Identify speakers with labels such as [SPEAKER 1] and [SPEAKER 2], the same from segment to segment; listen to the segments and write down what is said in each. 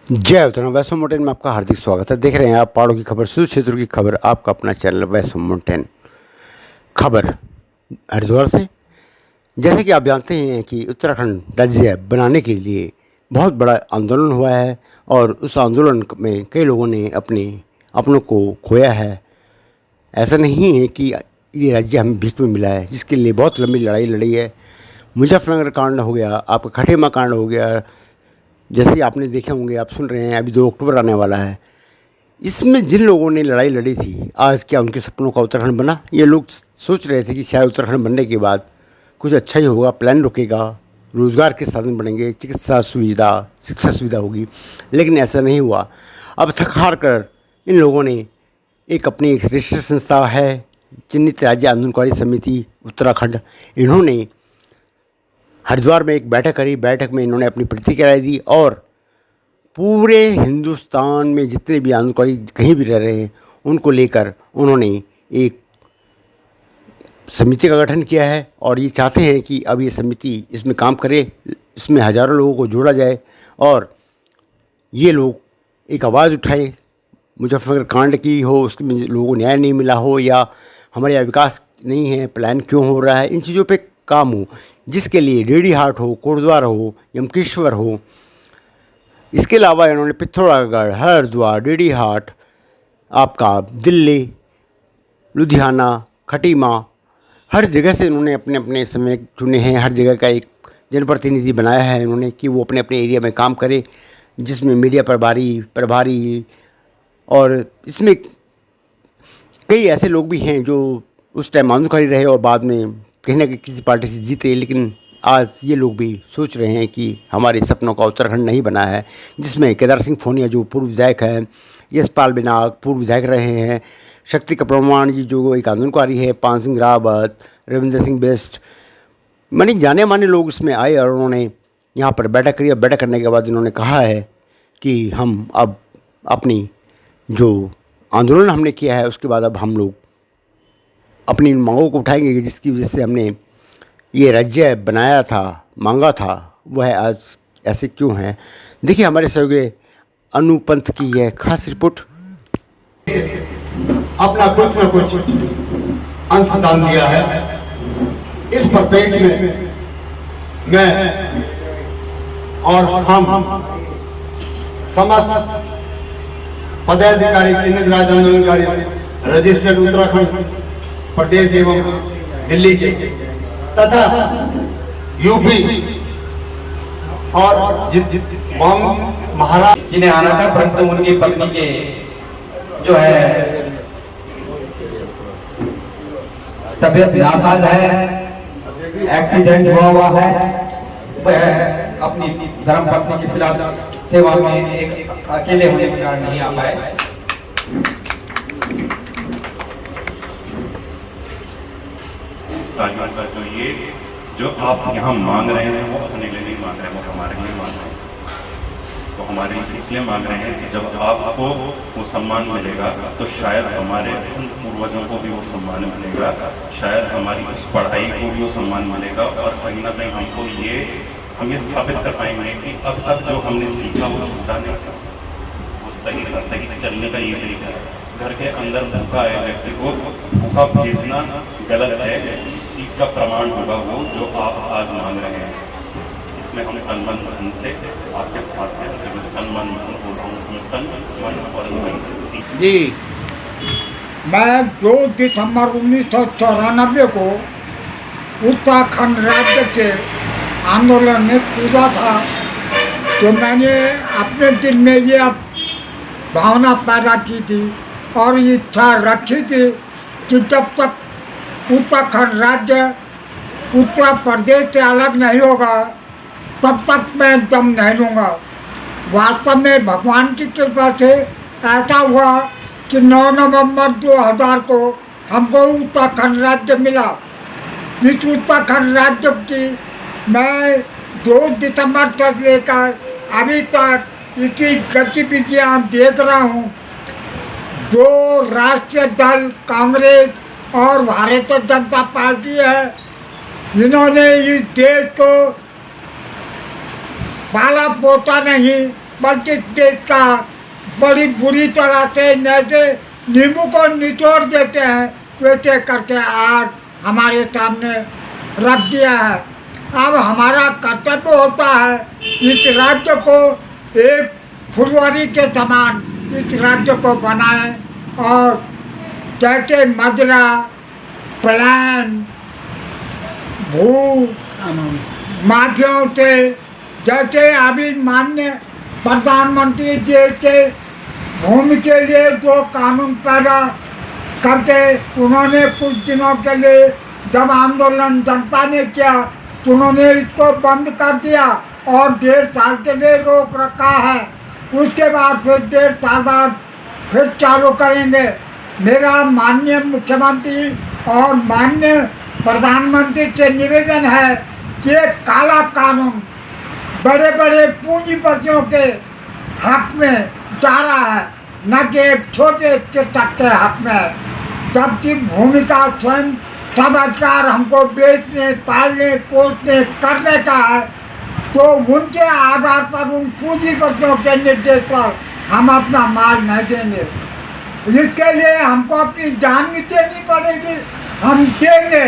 [SPEAKER 1] जय उत्तराखंड। वैष्णो माउंटेन में आपका हार्दिक स्वागत है। देख रहे हैं आप पहाड़ों की खबर, सुदूर क्षेत्रों की खबर, आपका अपना चैनल वैष्णो माउंटेन खबर हरिद्वार से। जैसे कि आप जानते हैं कि उत्तराखंड राज्य बनाने के लिए बहुत बड़ा आंदोलन हुआ है और उस आंदोलन में कई लोगों ने अपनों को खोया है। ऐसा नहीं है कि ये राज्य हमें भीख में मिला है, जिसके लिए बहुत लंबी लड़ाई लड़ी है। मुजफ्फरनगर कांड हो गया, आपका खटेमा कांड हो गया, जैसे आपने देखे होंगे, आप सुन रहे हैं, अभी 2 अक्टूबर आने वाला है। इसमें जिन लोगों ने लड़ाई लड़ी थी, आज क्या उनके सपनों का उत्तराखंड बना? ये लोग सोच रहे थे कि शायद उत्तराखंड बनने के बाद कुछ अच्छा ही होगा, प्लान रुकेगा, रोज़गार के साधन बढ़ेंगे, चिकित्सा सुविधा, शिक्षा सुविधा होगी, लेकिन ऐसा नहीं हुआ। अब थक हार कर इन लोगों ने अपनी एक रजिस्टर्ड संस्था है, चिन्हित राज्य आंदोलनकारी समिति उत्तराखंड, इन्होंने हरिद्वार में एक बैठक करी। बैठक में इन्होंने अपनी प्रतिक्रिया दी और पूरे हिंदुस्तान में जितने भी आंदोलनकारी कहीं भी रह रहे हैं, उनको लेकर उन्होंने एक समिति का गठन किया है और ये चाहते हैं कि अब ये समिति इसमें काम करे, इसमें हज़ारों लोगों को जोड़ा जाए और ये लोग एक आवाज़ उठाएं। मुजफ्फरनगर कांड की हो, उसमें लोगों को न्याय नहीं मिला हो, या हमारे यहाँ विकास नहीं है, प्लान क्यों हो रहा है, इन चीज़ों पे काम हो, जिसके लिए डेडी हाट हो, कोटद्वार हो, यमकेश्वर हो। इसके अलावा इन्होंने पिथौरागढ़, हरिद्वार, डेडी हाट, आपका दिल्ली, लुधियाना, खटीमा, हर जगह से इन्होंने अपने अपने समय चुने हैं। हर जगह का एक जनप्रतिनिधि बनाया है इन्होंने कि वो अपने अपने एरिया में काम करे, जिसमें मीडिया प्रभारी और इसमें कई ऐसे लोग भी हैं जो उस टाइम आंदोलनकारी रहे और बाद में कहीं ना कहीं किसी पार्टी से जीते, लेकिन आज ये लोग भी सोच रहे हैं कि हमारे सपनों का उत्तराखंड नहीं बना है, जिसमें केदार सिंह फोनिया जो पूर्व विधायक है, यशपाल बिनाग पूर्व विधायक रहे हैं, शक्ति का प्रमाण जी जो एक आंदोलनकारी है, पान सिंह रावत, रविंद्र सिंह बेस्ट, मानी जाने माने लोग इसमें आए और उन्होंने यहाँ पर बैठक करी। और बैठक करने के बाद इन्होंने कहा है कि हम अब अपनी जो आंदोलन हमने किया है उसके बाद अब हम लोग अपनी मांगों को उठाएंगे, जिसकी वजह से हमने ये राज्य बनाया था, मांगा था, वह आज ऐसे क्यों है। देखिए हमारे सहयोगी अनुपंथ की यह खास रिपोर्ट।
[SPEAKER 2] अपना कुछ न कुछ अंशदान दिया है। इस परिप्रेक्ष्य में मैं और हम समस्त पदाधिकारी, चिन्हित राज्य आंदोलनकारी, रजिस्टर्ड उत्तराखंड प्रदेश एवं दिल्ली के तथा यूपी और महाराष्ट्र
[SPEAKER 3] जिन्हें आना था, परंतु उनकी पत्नी के जो है तबीयत नासाज है, एक्सीडेंट हुआ है, वह अपनी धर्म पत्नी की फिलहाल सेवा में एक अकेले होने के कारण नहीं आ पाए।
[SPEAKER 4] का जो ये जो आप यहाँ मांग रहे हैं वो अपने लिए नहीं मांग रहे हैं, वो हमारे लिए मांग रहे हैं। तो हमारे लिए इसलिए मांग रहे हैं कि जब आपको वो सम्मान मिलेगा तो शायद हमारे उन पूर्वजों को भी वो सम्मान मिलेगा, शायद हमारी उस पढ़ाई को भी वो सम्मान मिलेगा और कहीं ना कहीं हमको हम ये स्थापित कर पाएंगे कि अब तक जो हमने सीखा वो छूटा नहीं था, वो सही चलने का ये तरीका है। घर के अंदर भूखा है व्यक्ति को भूखा भेजना गलत है, इस चीज़ का प्रमाण होगा वो जो आप आज मांग रहे हैं। इसमें हम तन मन धन से आपके साथ हैं, तन मन धन बोल रहा हूँ, तन मन और धन।
[SPEAKER 5] जी, मैं 2 दिसंबर 1994 को उत्तराखंड राज्य के आंदोलन में कूदा था। तो मैंने अपने दिल में ये भावना पैदा की थी और इच्छा रखी थी कि जब तक उत्तराखंड राज्य उत्तर प्रदेश से अलग नहीं होगा तब तक मैं दम नहीं लूँगा। वास्तव में भगवान की कृपा से ऐसा हुआ कि 9 नवंबर 2000 को हमको उत्तराखंड राज्य मिला। इस उत्तराखंड राज्य की मैं 2 दिसंबर तक लेकर अभी तक इसकी गतिविधियाँ देख रहा हूँ। 2 राष्ट्रीय दल, कांग्रेस और भारतीय जनता पार्टी है, इन्होंने इस देश को पाला पोता नहीं, बल्कि देश का बड़ी बुरी तरह से जैसे नींबू को निचोड़ देते हैं वैसे करके आज हमारे सामने रख दिया है। अब हमारा कर्तव्य होता है इस राज्य को एक फुलवारी के समान इस राज्य को बनाएं और जैसे मदिरा, पलायन, भू माफियाओं से जैसे अभी माननीय प्रधानमंत्री जी के भूमि के लिए जो कानून पैदा करके उन्होंने कुछ दिनों के लिए जब आंदोलन जनता ने किया तो उन्होंने इसको बंद कर दिया और 1.5 साल के लिए रोक रखा है। उसके बाद फिर 1.5 साल बाद फिर चालू करेंगे। मेरा माननीय मुख्यमंत्री और माननीय प्रधानमंत्री से निवेदन है कि ये काला कानून बड़े बड़े पूंजीपतियों के हक में जा रहा है, न कि एक छोटे कृषक के हक में। जबकि भूमि का स्वयं सब अधिकार हमको बेचने, पालने, पोसने, करने का है, तो उनके आधार पर उन पूंजीपतियों के निर्देश पर हम अपना माल नहीं देंगे। इसके लिए हमको अपनी जान भी देनी पड़ेगी, हम देंगे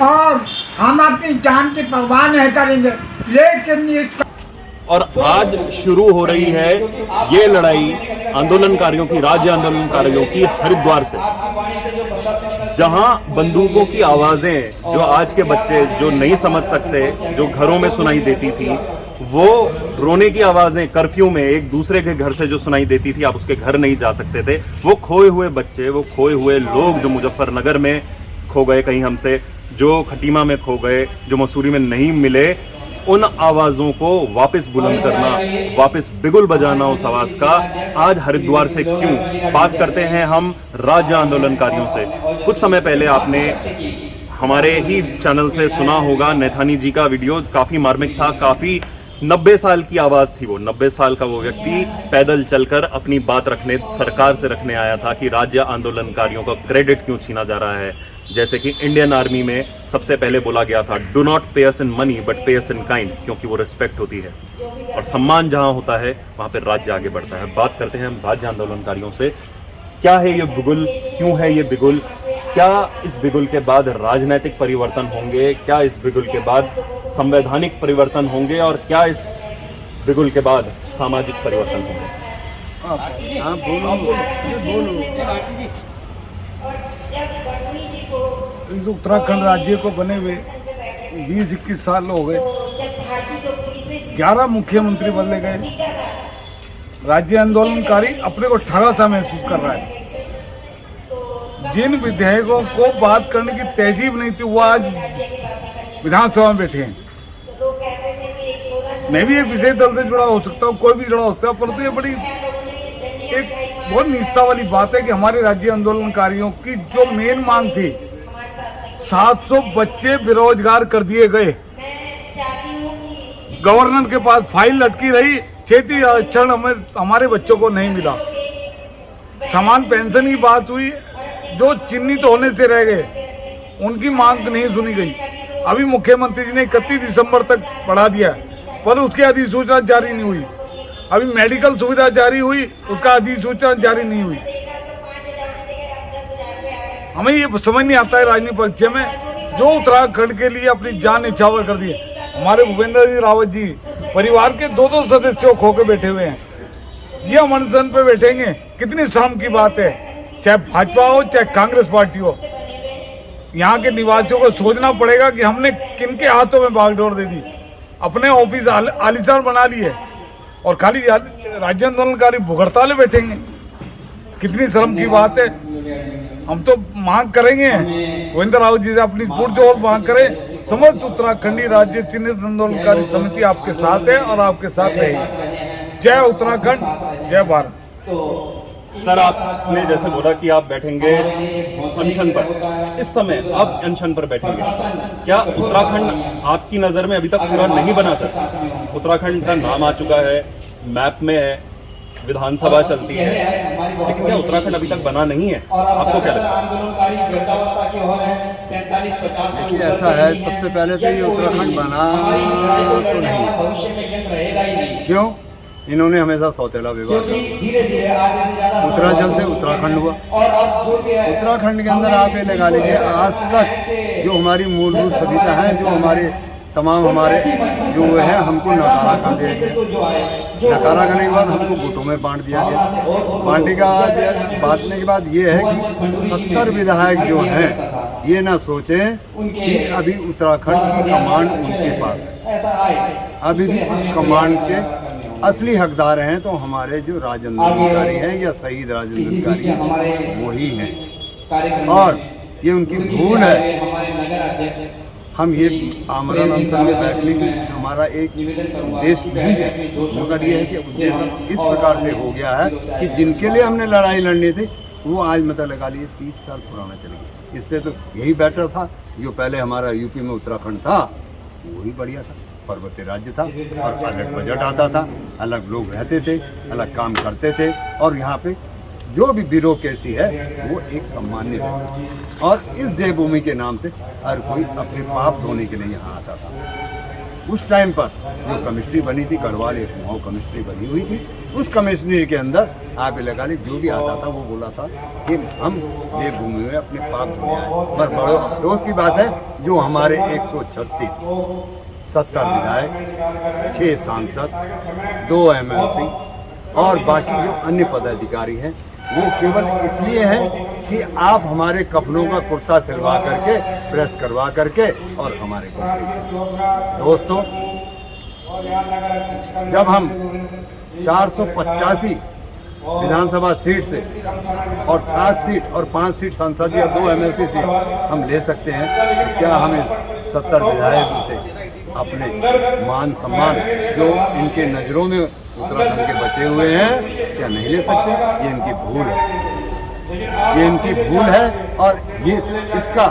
[SPEAKER 5] और हम अपनी जान की परवाह नहीं करेंगे। लेकिन इस
[SPEAKER 6] और आज शुरू हो रही है ये लड़ाई आंदोलनकारियों की, राज्य आंदोलनकारियों की हरिद्वार से, जहां बंदूकों की आवाजें जो आज के बच्चे जो नहीं समझ सकते, जो घरों में सुनाई देती थी, वो रोने की आवाजें कर्फ्यू में एक दूसरे के घर से जो सुनाई देती थी, आप उसके घर नहीं जा सकते थे। वो खोए हुए बच्चे, वो खोए हुए लोग जो मुजफ्फरनगर में खो गए, कहीं हमसे जो खटीमा में खो गए, जो मसूरी में नहीं मिले, उन आवाजों को वापस बुलंद करना, वापस बिगुल बजाना उस आवाज का आज हरिद्वार से क्यों। बात करते हैं हम राज्य आंदोलनकारियों से। कुछ समय पहले आपने हमारे ही चैनल से सुना होगा नैथानी जी का वीडियो, काफी मार्मिक था, काफी 90 साल की आवाज थी वो। 90 साल का वो व्यक्ति पैदल चलकर अपनी बात रखने, सरकार से रखने आया था कि राज्य आंदोलनकारियों का क्रेडिट क्यों छीना जा रहा है। जैसे कि इंडियन आर्मी में सबसे पहले बोला गया था, डू नॉट पे अस इन मनी बट पे अस इन काइंड, क्योंकि वो रिस्पेक्ट होती है और सम्मान जहां होता है वहां पर राज्य आगे बढ़ता है। बात करते हैं हम राज्य आंदोलनकारियों से। क्या है ये बिगुल, क्यों है ये बिगुल, क्या इस बिगुल के बाद राजनीतिक परिवर्तन होंगे, क्या इस बिगुल के बाद संवैधानिक परिवर्तन होंगे और क्या इस बिगुल के बाद सामाजिक परिवर्तन होंगे।
[SPEAKER 7] इस उत्तराखंड राज्य को बने हुए 20-21 साल हो गए, 11 मुख्यमंत्री बदले गए। राज्य आंदोलनकारी अपने को ठगा सा महसूस कर रहा है। जिन विधायकों को बात करने की तहजीब नहीं थी वो आज विधानसभा में बैठे हैं। मैं भी एक विशेष दल से जुड़ा हो सकता हूँ, कोई भी जुड़ा हो सकता है, परंतु ये बड़ी एक बहुत निष्ठा वाली बात है कि हमारे राज्य आंदोलनकारियों की जो मेन मांग थी, 700 बच्चे बेरोजगार कर दिए गए, गवर्नर के पास फाइल लटकी रही, क्षेत्रीय आरक्षण हमारे बच्चों को नहीं मिला, समान पेंशन की बात हुई, जो चिन्हित होने से रह गए उनकी मांग नहीं सुनी गई। अभी मुख्यमंत्री जी ने 31 दिसंबर तक बढ़ा दिया, पर उसकी अधिसूचना जारी नहीं हुई। अभी मेडिकल सुविधा जारी हुई, उसका अधिसूचना जारी नहीं हुई। हमें ये समझ नहीं आता है राजनीति परिचय में जो उत्तराखंड के लिए अपनी जान न्यौछावर कर दी। हमारे भूपेंद्र जी रावत जी परिवार के 2-2 सदस्यों खो के बैठे हुए हैं, ये अनशन पे बैठेंगे, कितनी शर्म की बात है। चाहे भाजपा हो चाहे कांग्रेस पार्टी हो, यहाँ के निवासियों को सोचना पड़ेगा कि हमने किनके हाथों में बागडोर दे दी, अपने ऑफिस आलीशान बना लिए और खाली राज्य आंदोलनकारी भूख हड़ताल बैठेंगे। कितनी शर्म की बात है। हम तो मांग करेंगे भूपेंद्र रावत जी से अपनी पुरजोर मांग करें। समस्त उत्तराखंडी राज्य चिन्हित आंदोलनकारी समिति आपके साथ है और आपके साथ रहेगी। जय उत्तराखंड, जय भारत।
[SPEAKER 6] सर, आपने जैसे बोला कि आप बैठेंगे अनशन पर, इस समय आप अनशन पर बैठेंगे, क्या उत्तराखंड आपकी नज़र में अभी तक पूरा नहीं बना सका? उत्तराखंड का नाम आ चुका है, मैप में है, विधानसभा चलती है, लेकिन क्या उत्तराखंड अभी तक बना नहीं है? आपको क्या लगता है?
[SPEAKER 8] देखिए, ऐसा है, सबसे पहले तो ये उत्तराखंड बना तो नहीं। क्यों?
[SPEAKER 2] इन्होंने हमेशा सौतेला विभाग
[SPEAKER 3] क्योंकि धीरे धीरे आगे से ज्यादा
[SPEAKER 2] उत्तरांचल से उत्तराखंड हुआ।
[SPEAKER 3] और अब जो भी है
[SPEAKER 2] उत्तराखंड के अंदर आप ये लगा लीजिए, आज तक जो हमारी मूलभूत सुविधा है, जो हमारे तमाम हमारे जो है, हमको नकारा कर दिया गया। नकारा करने के बाद हमको गुटों में बांट दिया गया। बांटने के बाद ये है कि 70 विधायक जो हैं, ये ना सोचें कि अभी उत्तराखंड की कमांड उनके पास है। अभी भी उस कमांड के असली हकदार हैं तो हमारे जो राजेंद्र अधिकारी हैं या शहीद राजेंद्र अधिकारी वही हैं, और ये उनकी भूल है। हम ये आमरण अनशन में बैठने की हमारा एक उद्देश्य नहीं है, मगर ये है कि उद्देश्य इस प्रकार से हो गया है कि जिनके लिए हमने लड़ाई लड़नी थी वो आज मतलब लगा लिए 30 साल पुराना चल गया। इससे तो यही बेटर था, जो पहले हमारा यूपी में उत्तराखंड था वही बढ़िया था, पर्वतीय राज्य था, और अलग बजट आता था, अलग लोग रहते थे, अलग काम करते थे, और यहाँ पे जो भी ब्यूरोक्रेसी है वो एक सामान्य रहता था। और इस देवभूमि के नाम से हर कोई अपने पाप धोने के लिए यहाँ आता था। उस टाइम पर जो कमिश्नरी बनी थी, गढ़वाल एक कुमाऊं कमिश्नरी बनी हुई थी, उस कमिश्नरी के अंदर आप लगा ली जो भी आता था वो बोला था कि हम देवभूमि में अपने पाप धोने आए। पर बड़े अफसोस की बात है, जो हमारे 136 70 विधायक, 6 सांसद, 2 MLC और बाकी जो अन्य पदाधिकारी हैं, वो केवल इसलिए हैं कि आप हमारे कफनों का कुर्ता सिलवा करके, प्रेस करवा करके और हमारे को बेचें। दोस्तों, जब हम 485 विधानसभा सीट से और 7 सीट और 5 सीट संसदीय और 2 MLC सीट हम ले सकते हैं, तो क्या हमें 70 विधायकों से अपने मान सम्मान जो इनके नज़रों में उत्तराखंड के बचे हुए हैं क्या नहीं ले सकते? ये इनकी भूल है, ये इनकी भूल है, और ये इसका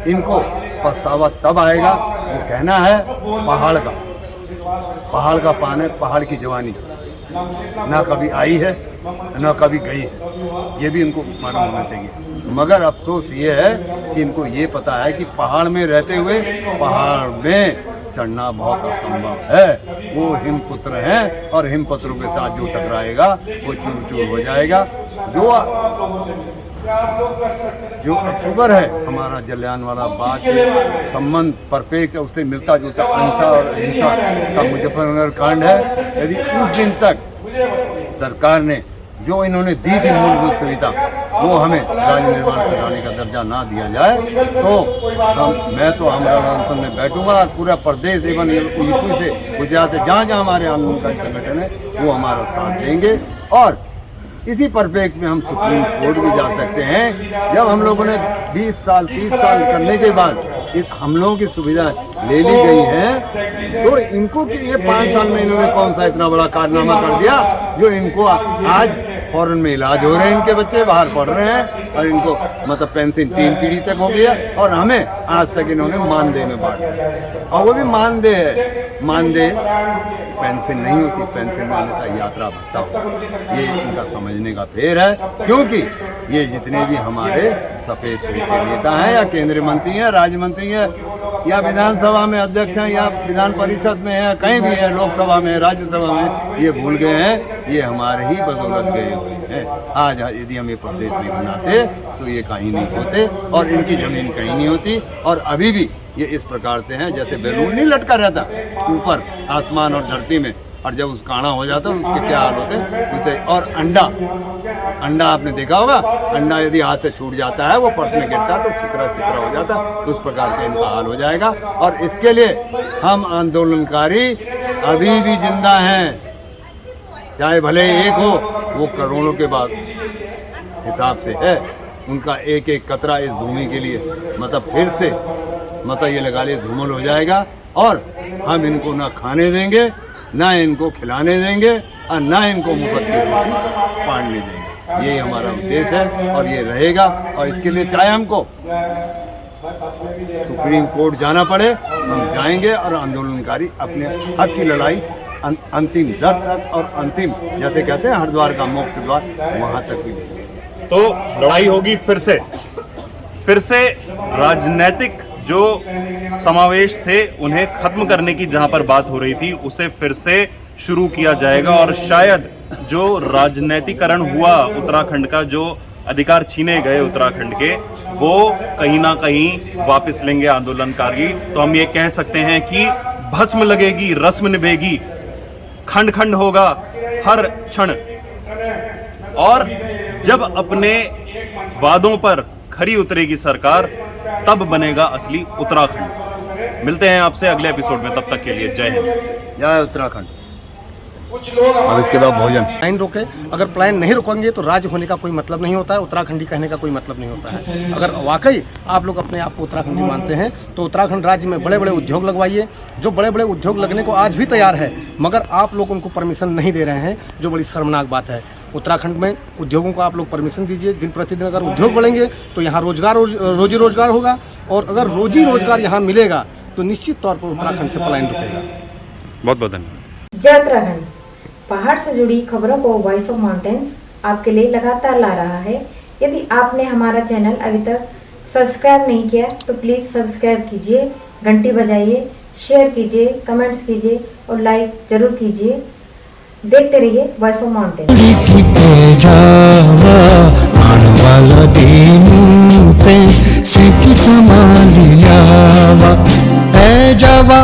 [SPEAKER 2] इनको पछतावा तब आएगा, वो कहना है पहाड़ का पानी, पहाड़ की जवानी ना कभी आई है ना कभी गई है, ये भी इनको मालूम होना चाहिए। मगर अफसोस ये है कि इनको ये पता है कि पहाड़ में रहते हुए पहाड़ में चढ़ना बहुत असंभव है। वो हिमपुत्र हैं, और हिमपुत्रों के साथ जो टकराएगा वो चूर चूर हो जाएगा। जो अक्टूबर है हमारा जलियांवाला बाग के संबंध परिप्रेक्ष्य उससे मिलता जुलता अहिंसा और हिंसा का मुजफ्फरनगर कांड है। यदि उस दिन तक सरकार ने जो इन्होंने दी थी मूलभूत सुविधा, वो हमें राज्य निर्माण सेनानी का दर्जा ना दिया जाए, तो मैं तो आमरण अनशन में बैठूंगा, और पूरा प्रदेश एवं यूपी से गुजरात से जहाँ जहाँ हमारे आंदोलनकारी संगठन है वो हमारा साथ देंगे। और इसी परिप्रेक्ष्य में हम सुप्रीम कोर्ट भी जा सकते हैं। जब हम लोगों ने 20 साल 30 साल करने के बाद हम लोगों की सुविधा ले ली गई है, तो इनको कि ये 5 साल में इन्होंने कौन सा इतना बड़ा कारनामा कर दिया जो इनको आज फॉरेन में इलाज हो रहे हैं, इनके बच्चे बाहर पढ़ रहे हैं, और इनको मतलब पेंशन 3 पीढ़ी तक हो गया, और हमें आज तक इन्होंने मानदेय में बांट दिया। और वो भी मानदेय है, मानदेय पेंशन नहीं होती, पेंशन में हमेशा यात्रा भत्ता होता। ये इनका समझने का फेर है, क्योंकि ये जितने भी हमारे सफेद पोश के नेता हैं, या केंद्रीय मंत्री हैं, राज्य मंत्री हैं, या विधानसभा में अध्यक्ष हैं, या विधान परिषद में है, कहीं भी है, लोकसभा में, राज्यसभा में, ये भूल गए हैं ये हमारे ही बदौलत गए हुए हैं। आज यदि हम ये प्रदेश नहीं बनाते तो ये कहीं नहीं होते, और इनकी जमीन कहीं नहीं होती। और अभी भी ये इस प्रकार से हैं जैसे बैलून नहीं लटका रहता ऊपर आसमान और धरती में, और जब उस काना हो जाता है उसके क्या हाल होते हैं। और अंडा आपने देखा होगा, अंडा यदि हाथ से छूट जाता है, वो पर्स में गिरता है तो चित्रा चित्रा हो जाता है, उस प्रकार का इनका हाल हो जाएगा। और इसके लिए हम आंदोलनकारी अभी भी जिंदा हैं, चाहे भले एक हो, वो करोड़ों के बाद हिसाब से है। उनका एक एक कतरा इस भूमि के लिए मतलब फिर से मतलब ये लगा लिए धूमल हो जाएगा, और हम इनको ना खाने देंगे, ना इनको खिलाने देंगे, और ना इनको मुफ्त की रोटी पाड़ने देंगे। ये हमारा उद्देश्य है, और ये रहेगा। और इसके लिए चाहे हमको सुप्रीम कोर्ट जाना पड़े, हम जाएंगे, और आंदोलनकारी अपने हक की लड़ाई अंतिम दर तक, और अंतिम जैसे कहते हैं हरिद्वार का मोक्ष द्वार, वहाँ तक भी देंगे।
[SPEAKER 6] तो लड़ाई होगी फिर से राजनीतिक जो समावेश थे उन्हें खत्म करने की जहां पर बात हो रही थी, उसे फिर से शुरू किया जाएगा और शायद जो राजनीतिकरण हुआ उत्तराखंड का, जो अधिकार छीने गए उत्तराखंड के, वो कहीं ना कहीं वापस लेंगे आंदोलनकारी। तो हम ये कह सकते हैं कि भस्म लगेगी, रस्म निभेगी, खंड खंड होगा हर क्षण, और जब अपने वादों पर खरी उतरेगी सरकार, तब बनेगा असली उत्तराखंड। मिलते हैं आपसे अगले एपिसोड में, तब तक के लिए जय हिंद,
[SPEAKER 2] जय उत्तराखंड। अब इसके बाद भोजन
[SPEAKER 8] प्लान रोके, अगर प्लान नहीं रोकेंगे तो राज्य होने का कोई मतलब नहीं होता है, उत्तराखंडी कहने का कोई मतलब नहीं होता है। अगर वाकई आप लोग अपने आप को उत्तराखंडी मानते हैं तो उत्तराखंड राज्य में बड़े बड़े उद्योग लगवाइए। जो बड़े बड़े उद्योग लगने को आज भी तैयार है, मगर आप लोग उनको परमिशन नहीं दे रहे हैं, जो बड़ी शर्मनाक बात है। उत्तराखंड में उद्योगों को आप लोग परमिशन दीजिए। दिन प्रतिदिन अगर उद्योग बढ़ेंगे तो यहाँ रोजी रोजगार होगा, और अगर रोजी रोजगार यहाँ मिलेगा तो निश्चित तौर पर उत्तराखंड से पलायन रुकेगा।
[SPEAKER 6] बहुत बहुत धन्यवाद।
[SPEAKER 9] जय उत्तराखंड। पहाड़ से जुड़ी खबरों को वॉइस ऑफ माउंटेन्स आपके लिए लगातार ला रहा है। यदि आपने हमारा चैनल अभी तक सब्सक्राइब नहीं किया तो प्लीज़ सब्सक्राइब कीजिए, घंटी बजाइए, शेयर कीजिए, कमेंट्स कीजिए और लाइक जरूर कीजिए। देखते रहिए voice of mountains.
[SPEAKER 10] A Java